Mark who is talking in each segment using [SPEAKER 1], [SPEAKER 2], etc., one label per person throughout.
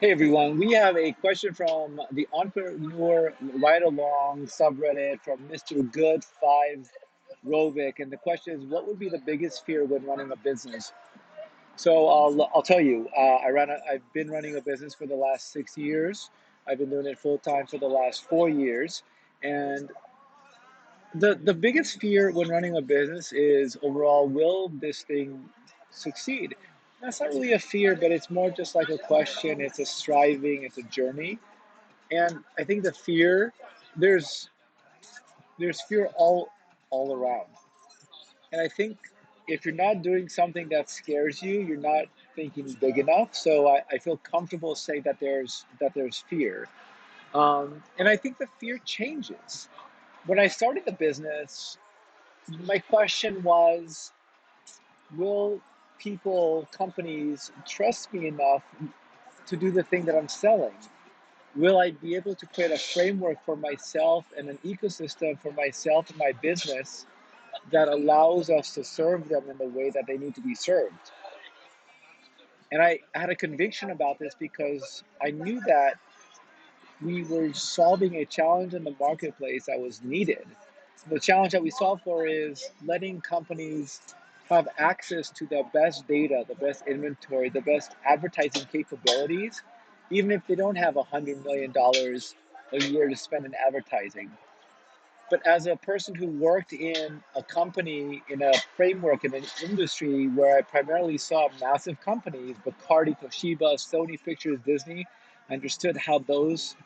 [SPEAKER 1] Hey everyone, we have a question from the Entrepreneur Ride Along subreddit from Mr. Good 5 Rovic, and the question is, what would be the biggest fear when running a business? So I'll tell you, I've been running a business for the last 6 years. I've been doing it full time for the last 4 years, and the biggest fear when running a business is overall, will this thing succeed? That's not really a fear, but it's more just like a question. It's a striving, it's a journey. And I think the fear, there's there's fear all around. And I think if you're not doing something that scares you, you're not thinking big enough. So I feel comfortable saying that there's fear. And I think the fear changes. When I started the business, my question was, will people, companies trust me enough to do the thing that I'm selling? Will I be able to create a framework for myself and an ecosystem for myself and my business that allows us to serve them in the way that they need to be served? And I had a conviction about this because I knew that we were solving a challenge in the marketplace that was needed. The challenge that we solve for is letting companies have access to the best data, the best inventory, the best advertising capabilities, even if they don't have $100 million a year to spend in advertising. But as a person who worked in a company, in a framework, in an industry where I primarily saw massive companies, Bacardi, Toshiba, Sony Pictures, Disney, I understood how those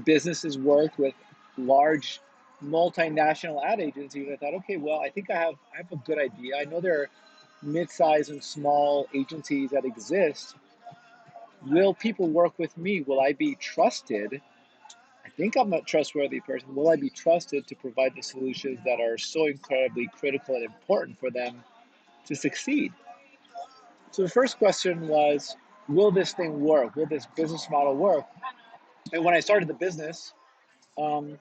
[SPEAKER 1] businesses work with large multinational ad agencies. I thought, okay, well, I think I have a good idea. I know there are mid-sized and small agencies that exist. Will people work with me? Will I be trusted? I think I'm a trustworthy person. Will I be trusted to provide the solutions that are so incredibly critical and important for them to succeed? So the first question was, will this thing work? Will this business model work? And when I started the business, um,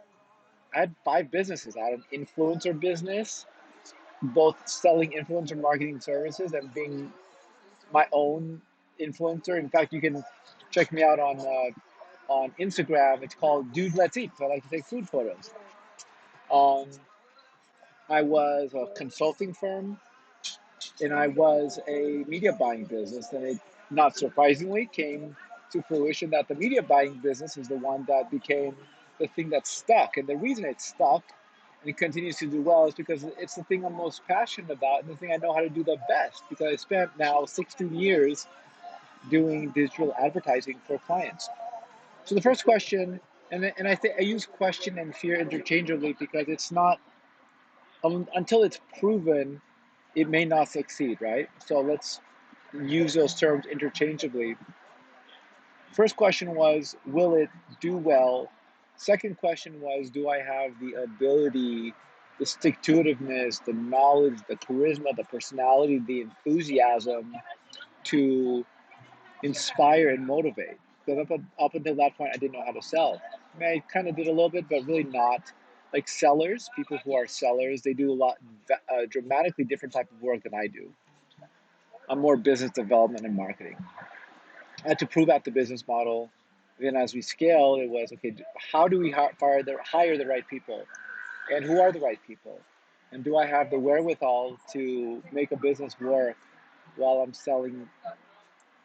[SPEAKER 1] I had five businesses. I had an influencer business, both selling influencer marketing services and being my own influencer. In fact, you can check me out on Instagram. It's called Dude Let's Eat. So I like to take food photos. Um, I was a consulting firm, and I was a media buying business. And it, not surprisingly, came to fruition that the media buying business is the one that became the thing that stuck. And the reason it stuck and it continues to do well is because it's the thing I'm most passionate about and the thing I know how to do the best, because I spent now 16 years doing digital advertising for clients. So the first question, and I think I use question and fear interchangeably because it's not, until it's proven, it may not succeed, right? So let's use those terms interchangeably. First question was, will it do well? Second question was, do I have the ability, the stick to itiveness, the knowledge, the charisma, the personality, the enthusiasm to inspire and motivate? Because up until that point, I didn't know how to sell. I mean, I kind of did a little bit, but really not. Like sellers, people who are sellers, they do a lot, dramatically different type of work than I do. I'm more business development and marketing. I had to prove out the business model. Then, as we scale, it was okay. How do we hire the right people, and who are the right people, and do I have the wherewithal to make a business work while I'm selling,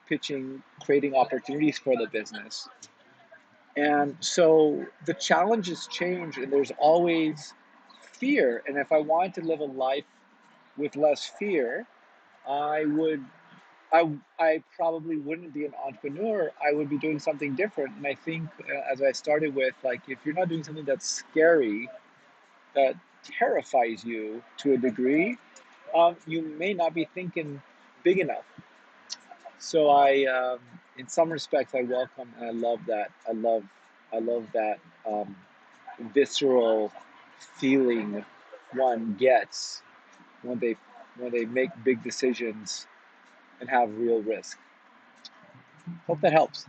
[SPEAKER 1] pitching, creating opportunities for the business? And so the challenges change, and there's always fear. And if I wanted to live a life with less fear, I would I probably wouldn't be an entrepreneur. I would be doing something different. And I think, as I started with, like, if you're not doing something that's scary, that terrifies you to a degree, you may not be thinking big enough. So in some respects, I welcome and I love that. I love that visceral feeling one gets when they make big decisions and have real risk. Hope that helps.